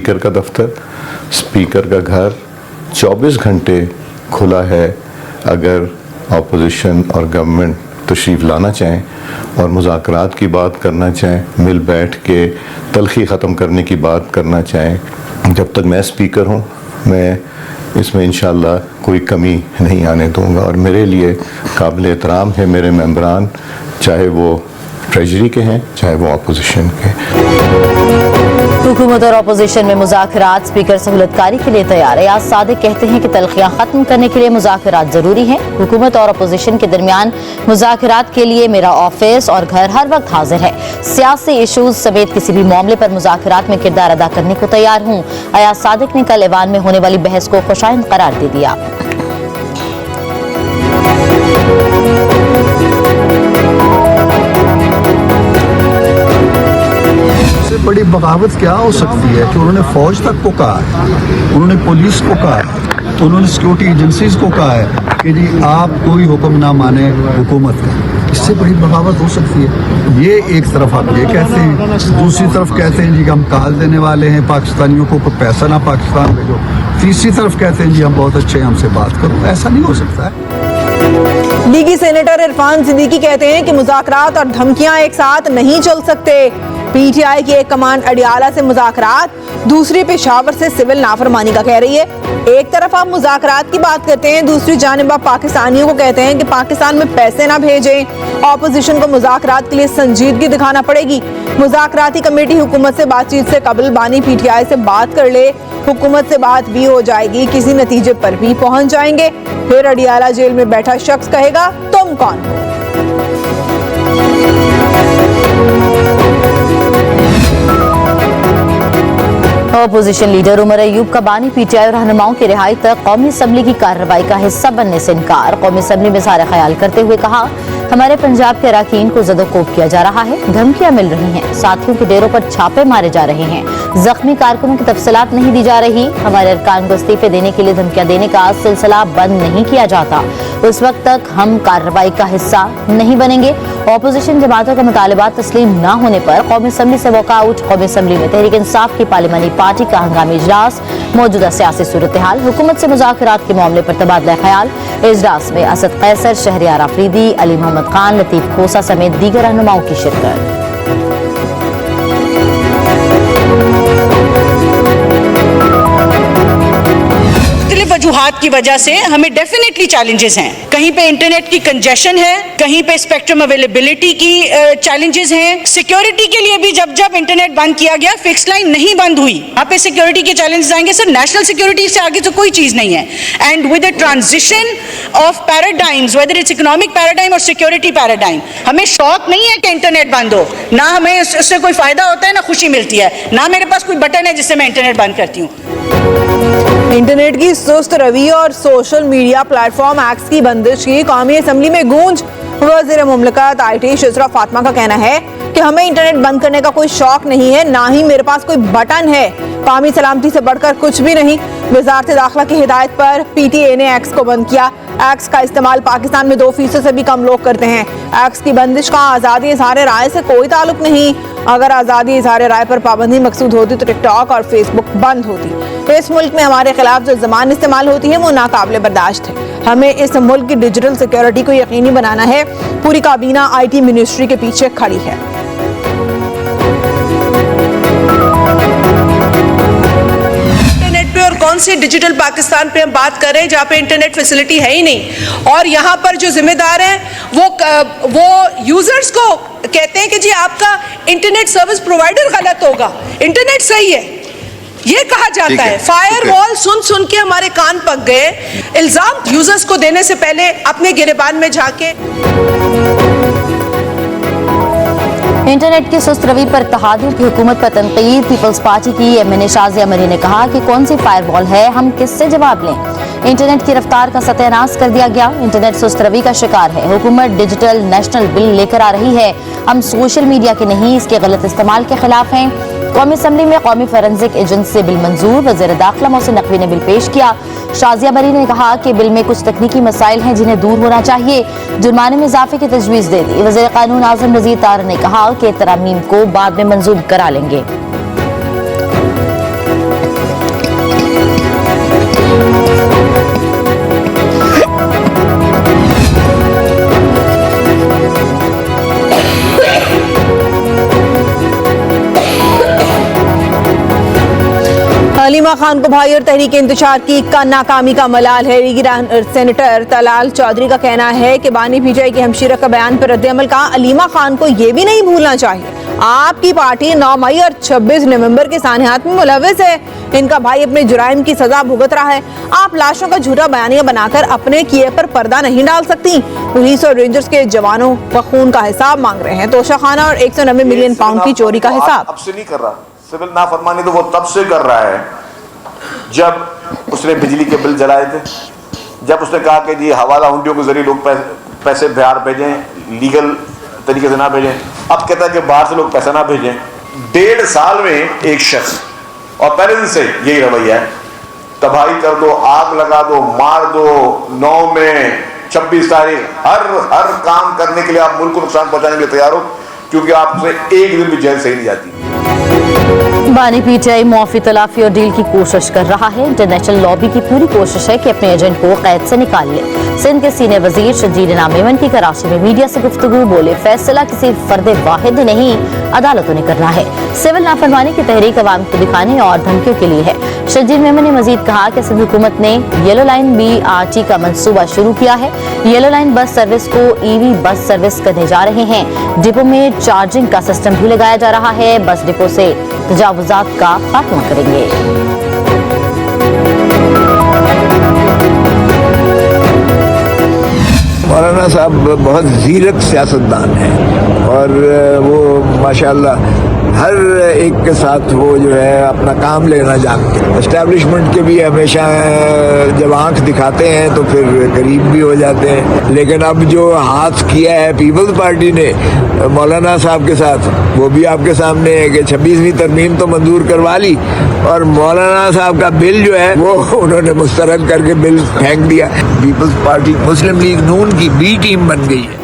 Speaker का दफ्तर, speaker का घर 24 घंटे खुला है। अगर अपोजिशन और गवर्नमेंट तशरीफ़ लाना चाहें और मुज़ाकरात की बात करना चाहें, मिल बैठ के तलखी ख़त्म करने की बात करना चाहें, जब तक मैं स्पीकर हूँ मैं इसमें इंशाअल्लाह कोई कमी नहीं आने दूंगा। और मेरे लिए काबिल एहतराम है मेरे मेंबरान, चाहे वो ट्रेजरी के हैं चाहे वो अपोजिशन के। हुकूमत और अपोजिशन में मुज़ाकरात, स्पीकर सहूलतकारी के लिए तैयार है। आज सादिक कहते हैं कि तलखियां खत्म करने के लिए मुज़ाकरात जरूरी हैं। हुकूमत और अपोजिशन के दरमियान मुज़ाकरात के लिए मेरा ऑफिस और घर हर वक्त हाजिर है। सियासी इशूज समेत किसी भी मामले पर मुज़ाकरात में किरदार अदा करने को तैयार हूँ। अयाज सादिक ने कल ऐवान में होने वाली बहस को खुशाइंद करार दे दिया। बड़ी बगावत क्या हो सकती है कि उन्होंने फौज तक को कहा है, उन्होंने पुलिस को कहा है, तो उन्होंने सिक्योरिटी एजेंसीज को कहा है कि जी आप कोई हुक्म ना माने हुकूमत का। इससे बड़ी बगावत हो सकती है? ये एक तरफ आप ये कहते हैं, दूसरी तरफ कहते हैं जी हम काल देने वाले हैं पाकिस्तानियों को, कोई पैसा ना पाकिस्तान भेजो। तीसरी तरफ कहते हैं जी हम बहुत अच्छे हैं, हमसे बात करो। ऐसा नहीं हो सकता है। लीगी सेनेटर इरफान सिद्दीकी कहते हैं कि मुज़ाकरात और धमकियां एक साथ नहीं चल सकते। पीटीआई की एक कमांड अडियाला से मुज़ाकरात, दूसरी पेशावर से सिविल नाफरमानी का कह रही है। एक तरफ आप मुज़ाकरात की बात करते हैं, दूसरी जानिब आप पाकिस्तानियों को कहते हैं कि पाकिस्तान में पैसे ना भेजें। ऑपोजिशन को मुज़ाकरात के लिए संजीदगी दिखाना पड़ेगी। मुज़ाकराती कमेटी हुकूमत से बातचीत से कबल बानी पीटीआई से बात कर ले, हुकूमत से बात भी हो जाएगी, किसी नतीजे पर भी पहुंच जाएंगे। फिर अडियाला जेल में बैठा शख्स कहेगा तुम कौन हो। अपोजिशन लीडर उमर अयूब का बानी पीटीआई और रहनुमाओं की रिहाई तक कौमी असम्बली की कार्रवाई का हिस्सा बनने से इनकार। कौमी असम्बली में सारे ख्याल करते हुए कहा हमारे पंजाब के अराकीन को ज़दोकोब किया जा रहा है, धमकियां मिल रही हैं, साथियों के डेरों पर छापे मारे जा रहे हैं, जख्मी कारकुनों की तफसीलात नहीं दी जा रही, हमारे अरकान को इस्तीफे देने के लिए धमकियां देने का सिलसिला बंद नहीं किया जाता, उस वक्त तक हम कार्रवाई का हिस्सा नहीं बनेंगे। अपोजिशन जमातों का मुतालिबात तस्लीम न होने पर कौमी असम्बली से वॉकआउट। कौमी असम्बली में तहरीक इंसाफ की पार्लिमानी पार्टी का हंगामी इजलास, मौजूदा सियासी सूरत हाल, हुकूमत से मुज़ाकरात के मामले पर तबादला ख्याल। इजलास में असद कैसर, शहरियार आफरीदी, अली मोहम्मद खान, लतीफ खोसा समेत दीगर रहनुमाओं की शिरकत। वजूहात की वजह से हमें डेफिनेटली चैलेंजेस हैं। कहीं पे इंटरनेट की कंजेशन है, कहीं पे स्पेक्ट्रम अवेलेबिलिटी की चैलेंजेस हैं। सिक्योरिटी के लिए भी जब जब इंटरनेट बंद किया गया, फिक्स लाइन नहीं बंद हुई, वहां पे सिक्योरिटी के चैलेंजेस आएंगे। सर नेशनल सिक्योरिटी से आगे तो कोई चीज नहीं है। And with the transition of paradigms, whether it's economic paradigm और सिक्योरिटी पैराडाइम, हमें शौक नहीं है कि इंटरनेट बंद हो, ना हमें उससे कोई फायदा होता है ना खुशी मिलती है, ना मेरे पास कोई बटन है जिससे मैं इंटरनेट बंद करती हूँ। इंटरनेट की सुस्त रवि और सोशल मीडिया प्लेटफॉर्म एक्ट्स की बंदिश की कौमी असम्बली में गूंज। वज़ीर मुमलिकत IT शज़रा फातिमा का कहना है कि हमें इंटरनेट बंद करने का कोई शौक नहीं है, ना ही मेरे पास कोई बटन है। कौमी सलामती से बढ़कर कुछ भी नहीं। वज़ारत दाखिला की हिदायत पर PTA ने एक्स को बंद किया। एक्स का इस्तेमाल पाकिस्तान में 2% से भी कम लोग करते हैं। एक्स की बंदिश का आज़ादी इज़हार राय से कोई ताल्लुक नहीं। अगर आज़ादी इज़हार राय पर पाबंदी मकसूद होती तो टिकटॉक और फेसबुक बंद होती। इस मुल्क में हमारे खिलाफ जो ज़बान इस्तेमाल होती है वो नाकाबिले बर्दाश्त है। हमें इस मुल्क की डिजिटल सिक्योरिटी को यकीनी बनाना है। पूरी काबीना IT मिनिस्ट्री के पीछे खड़ी है। और कौन से डिजिटल पाकिस्तान पे हम बात कर रहे हैं जहाँ पे इंटरनेट फैसिलिटी है ही नहीं, और यहाँ पर जो जिम्मेदार हैं वो यूजर्स को कहते हैं कि जी आपका इंटरनेट सर्विस प्रोवाइडर गलत होगा, इंटरनेट सही है, ये कहा जाता है। फायरवॉल सुन के हमारे कान पक गए। इल्जाम यूजर्स को देने से पहले अपने गिरेबान में झांके। इंटरनेट की सुस्त रवि पर इत्तेहादियों की हुकूमत पर तनकीद। पीपल्स पार्टी की MNA शाज़िया मरी ने कहा कि कौन सी फायरवॉल है, हम किससे जवाब लें। इंटरनेट की रफ्तार का सत्यानाश कर दिया गया। इंटरनेट सुस्त रवि का शिकार है। हुकूमत डिजिटल नेशनल बिल लेकर आ रही है, हम सोशल मीडिया के नहीं इसके गलत इस्तेमाल के खिलाफ हैं। कौमी असम्बली में कौमी फोरेंसिक एजेंसी से बिल मंजूर। वज़ीर दाखिला मोहसिन नकवी ने बिल पेश किया। शाज़िया मरी ने कहा कि बिल में कुछ तकनीकी मसाइल हैं जिन्हें दूर होना चाहिए। जुर्माने में इजाफे की तजवीज़ दे दी। वज़ीर कानून आज़म नज़ीर तारा ने कहा कि तरामीम को बाद में मंजूर करा लेंगे। अलीमा खान को भाई और तहरीक इंतशार की नाकामी का मलाल है। सेनेटर तलाल चौधरी का कहना है कि बानी पीटीआई की हमशीरा का बयान पर रद्द-ए-अमल का अलीमा खान को यह भी नहीं भूलना चाहिए आपकी पार्टी 9 मई और 26 नवंबर के सानियात में मुलव्विस है। इनका भाई अपने जुराइम की सजा भुगत रहा है। आप लाशों का झूठा बयानिया बनाकर अपने किए पर पर्दा नहीं डाल सकती। पुलिस और रेंजर्स के जवानों का खून का हिसाब मांग रहे हैं। तोशाखाना और 190 मिलियन पाउंड की चोरी का हिसाब। अब से नहीं कर रहा, सिविल नाफरमानी तो वो तब से कर रहा है जब उसने बिजली के बिल जलाए थे, जब उसने कहा कि जी हवाला हुंडियों के जरिए लोग पैसे बिहार भेजें, लीगल तरीके से ना भेजें। अब कहता है कि बाहर से लोग पैसा ना भेजें। 1.5 साल में एक शख्स, और पहले दिन से यही रवैया है, तबाही कर दो, आग लगा दो, मार दो। 9 में 26 तारीख हर काम करने के लिए आप मुल्क को नुकसान पहुंचाने के लिए तैयार हो, क्योंकि आपसे एक दिन भी जेल सही नहीं जाती। बानी पीटीआई मुआफी तलाफी और डील की कोशिश कर रहा है। इंटरनेशनल लॉबी की पूरी कोशिश है कि अपने एजेंट को कैद से निकाल ले। सिंध के सीनियर वजीर शजीर इनाम मेमन की कराची में मीडिया से गुफ्तगू बोले, फैसला किसी फर्द वाहिद नहीं अदालतों ने करना है। सिविल नाफरमानी की तहरीक अवाम को दिखाने और धमकियों के लिए है। शजीर मेमन ने मजीद कहा कि सिंध हुकूमत ने येलो लाइन BRT का मंसूबा शुरू किया है। येलो लाइन बस सर्विस को EV बस सर्विस करने जा रहे हैं। डिपो में चार्जिंग का सिस्टम भी लगाया जा रहा है। बस डिपो से तजावुजात का खात्मा करेंगे। मौलाना साहब बहुत ज़ीरक सियासतदान हैं और वो माशाल्लाह हर एक के साथ वो जो है अपना काम लेना जानते हैं। एस्टैब्लिशमेंट के भी हमेशा जब आंख दिखाते हैं तो फिर करीब भी हो जाते हैं, लेकिन अब जो हाथ किया है पीपल्स पार्टी ने मौलाना साहब के साथ, वो भी आपके सामने है कि 26वीं तरमीम तो मंजूर करवा ली और मौलाना साहब का बिल जो है वो उन्होंने मुस्तरद करके बिल फेंक दिया। पीपल्स पार्टी मुस्लिम लीग नून की B टीम बन गई है।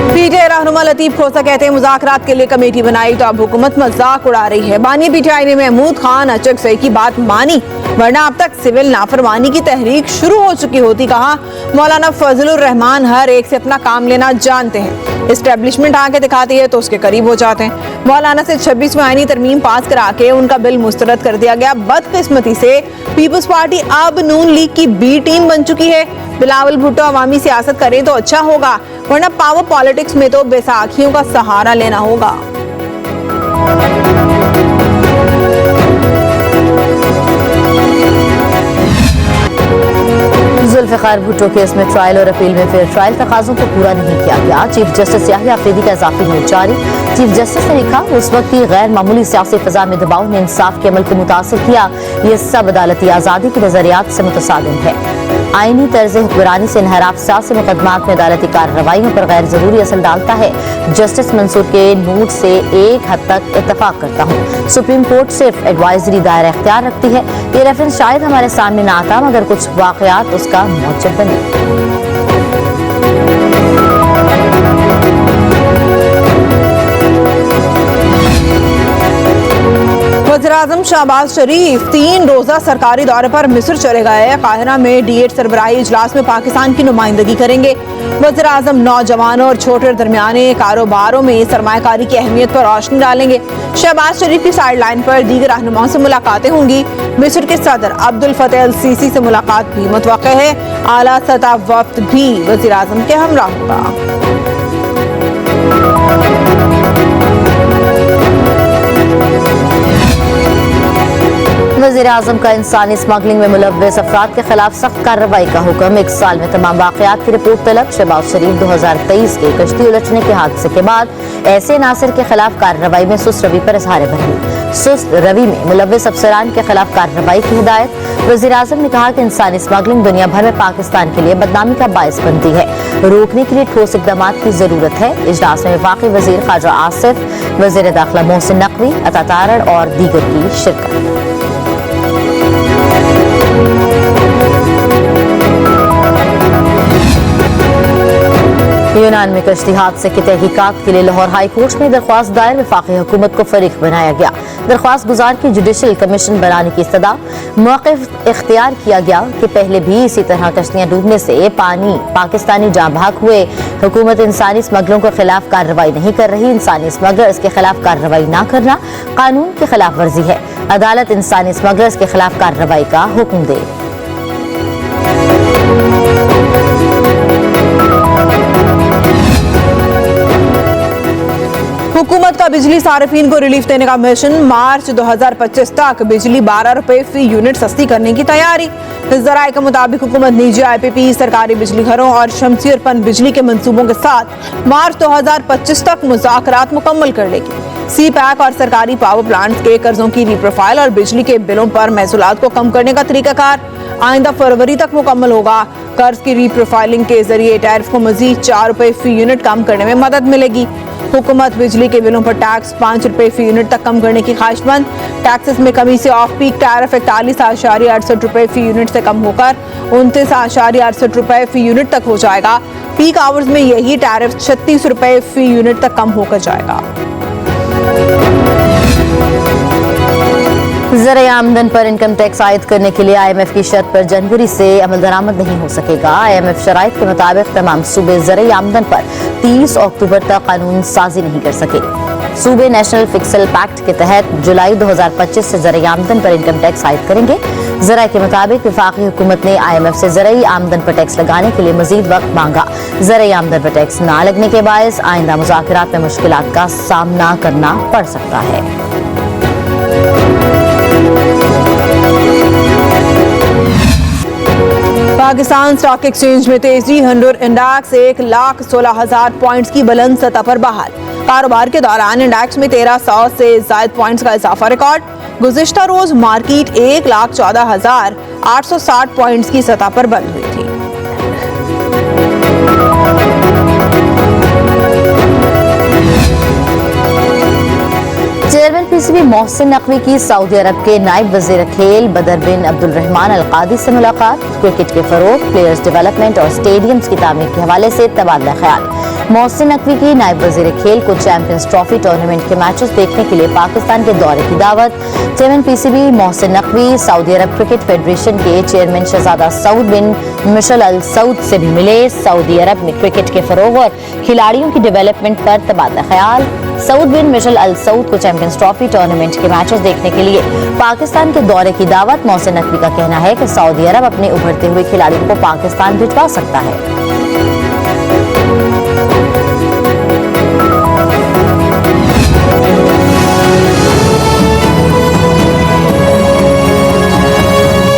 पीटीआई रहनुमा लतीफ खोसा कहते हैं मुज़ाकरात के लिए कमेटी बनाई तो अब हुकूमत मजाक उड़ा रही है। बानी पीटीआई ने महमूद खान अचकज़ई की बात मानी, वरना अब तक सिविल नाफरमानी की तहरीक शुरू हो चुकी होती। कहा मौलाना फजलुर रहमान हर एक से अपना काम लेना जानते हैं। एस्टेब्लिशमेंट आके दिखाती है तो उसके करीब हो जाते हैं। मौलाना से 26वीं आईनी तरमीम पास करा के उनका बिल मुस्तरद कर दिया गया। बदकिस्मती से पीपल्स पार्टी अब नून लीग की B टीम बन चुकी है। बिलावल भुट्टो अवामी सियासत करें तो अच्छा होगा, वरना पावर पॉलिटिक्स में तो बैसाखियों का सहारा लेना होगा। जुल्फ़िकार भुट्टो केस में ट्रायल और अपील में फिर ट्रायल तकाज़ों को पूरा नहीं किया गया। चीफ जस्टिस याहिया अफरीदी का इजाफी नोट जारी। चीफ जस्टिस ने लिखा, उस वक्त की गैर मामूली सियासी फिजा में दबाव ने इंसाफ के अमल को मुतासिर किया। ये सब अदालती आज़ादी के नजरियात से मुतसादिम है। आईनी तर्ज हुक्मरानी से इनहराफ सियासी मुकदमात में अदालती कार्रवाइयों पर गैर जरूरी असर डालता है। जस्टिस मंसूर के नोट से एक हद तक इत्तफाक करता हूँ। सुप्रीम कोर्ट सिर्फ एडवाइजरी दायरा इख्तियार रखती है। ये रेफरेंस शायद हमारे सामने ना आता मगर कुछ वाकयात उसका मौजब बने। वज़ीर-ए-आज़म शहबाज शरीफ 3 रोज़ा सरकारी दौरे पर मिस्र चले गए। काहिरा में D8 सरबराही इजलास में पाकिस्तान की नुमाइंदगी करेंगे। वज़ीर-ए-आज़म नौजवानों और छोटे और दरमियाने कारोबारों में सरमायाकारी की अहमियत पर रोशनी डालेंगे। शहबाज शरीफ की साइड लाइन पर दीगर रहनुमाओं से मुलाकातें होंगी। मिस्र के सदर अब्दुल फतेह अल सीसी से मुलाकात भी मुतवक्के है। आला सतह वफ्द भी वज़ीर-ए-आज़म के हमरा होगा। वज़ीर-ए-आज़म का इंसानी स्मगलिंग में मुलव्वस अफराद के खिलाफ सख्त कार्रवाई का हुक्म। 1 साल में तमाम वाकयात की रिपोर्ट तलब। शहबाज शरीफ 2023 के कश्ती उलटने के हादसे के बाद ऐसे नासिर के खिलाफ कार्रवाई में सुस्त रवि पर इजहार बरहमी। सुस्त रवि में मुलव्वस अफसरान के खिलाफ कार्रवाई की हिदायत। वज़ीर-ए-आज़म ने कहा कि इंसानी स्मगलिंग दुनिया भर में पाकिस्तान के लिए बदनामी का बायस बनती है। रोकने के लिए ठोस इक़दाम की जरूरत है। इजलास में वफाकी वज़ीर ख्वाजा आसिफ, वज़ीर दाखिला मोहसिन नकवी, अता तारड़ और दीगर की शिरकत। यूनान में कश्ती हादसे की तहकीकात के लिए लाहौर हाई कोर्ट में दरख्वास्त दायर। वफाकी हुकूमत को फरीक बनाया गया। दरख्वास्त गुजार की जुडिशल कमीशन बनाने की इस्तदा। मौक़िफ़ इख्तियार किया गया कि पहले भी इसी तरह कश्तियाँ डूबने से पाकिस्तानी जाँ भाग हुए। हुकूमत इंसानी स्मगलों के खिलाफ कार्रवाई नहीं कर रही। इंसानी स्मगलर्स के खिलाफ कार्रवाई न करना कानून की खिलाफ वर्जी है। अदालत इंसानी स्मगलर्स के खिलाफ कार्रवाई का हुक्म दे। हुकूमत का बिजली सार्फिन को रिलीफ देने का मिशन। मार्च 2025 तक बिजली 12 रुपए फी यूनिट सस्ती करने की तैयारी। जराये के मुताबिक हुकूमत निजी IPP, सरकारी बिजली घरों और शमसी पन बिजली के मंसूबों के साथ मार्च 2025 तक मुज़ाकरात मुकम्मल कर लेगी। CPEC और सरकारी पावर प्लांट्स के कर्जों की रीप्रोफाइल और बिजली के बिलों पर महसूलात को कम करने का तरीकाकार आइंदा फरवरी तक मुकम्मल होगा। कर्ज की रीप्रोफाइलिंग के जरिए टैरिफ को मजीद 4 रुपए फी यूनिट कम करने में मदद मिलेगी। हुकूमत बिजली के बिलों पर टैक्स 5 रुपए फी यूनिट तक कम करने की ख्वाहिशमंद। टैक्सेस में कमी से ऑफ पीक टैरिफ 41.68 रुपए फी यूनिट से कम होकर 29.68 रुपए फी यूनिट तक हो जाएगा। पीक आवर्स में यही टैरिफ 36 रुपए फी यूनिट तक कम होकर जाएगा। ज़राए आमदन पर इनकम टैक्स आयद करने के लिए IMF की शर्त पर जनवरी से अमल दरामद नहीं हो सकेगा। IMF शराइत के मुताबिक तमाम सूबे ज़राए आमदन पर 30 अक्टूबर तक कानून साजी नहीं कर सके। सूबे नेशनल फिस्कल पैक्ट के तहत जुलाई 2025 से ज़राए आमदन पर इनकम टैक्स आयद करेंगे। ज़राए के मुताबिक वफाकी हुकूमत ने IMF से ज़राए आमदन पर टैक्स लगाने के लिए मजीद वक्त मांगा। ज़राए आमदन पर टैक्स ना लगने के बायस आइंदा मुज़ाकरात में मुश्किलात का सामना करना पड़ सकता है। पाकिस्तान स्टॉक एक्सचेंज में तेजी। हंडूर इंडेक्स 1,16,000 पॉइंट्स की बुलंद सतह पर बहाल। कारोबार के दौरान इंडेक्स में 1300 से ज्यादा पॉइंट्स का इजाफा रिकॉर्ड। गुज़िश्ता रोज मार्केट 1,14,860 पॉइंट्स की सतह पर बंद हुई थी। चेयरमैन PCB मोहसिन नकवी की सऊदी अरब के नायब वजीर खेल बदर बिन अब्दुल रहमान अल कादी से मुलाकात। क्रिकेट के फरोग, प्लेयर्स डेवलपमेंट और स्टेडियम्स की तामीर के हवाले से तबादला ख्याल। मोहसिन नकवी की नायब वजीर खेल को चैंपियंस ट्रॉफी टूर्नामेंट के मैचेस देखने के लिए पाकिस्तान के दौरे की दावत। Chairman PCB Mohsin Naqvi Saudi Arab cricket federation के चेयरमैन शहजादा Saud bin Mishal Al Saud से भी मिले। सऊदी अरब में क्रिकेट के फरोग और खिलाड़ियों की डेवलपमेंट पर तबादला ख्याल। Saud bin Mishal Al Saud को चैंपियंस ट्रॉफी टूर्नामेंट के मैचेस देखने के लिए पाकिस्तान के दौरे की दावत। मोहसिन नकवी का कहना है कि सऊदी अरब अपने उभरते हुए खिलाड़ियों को पाकिस्तान भिजवा सकता है।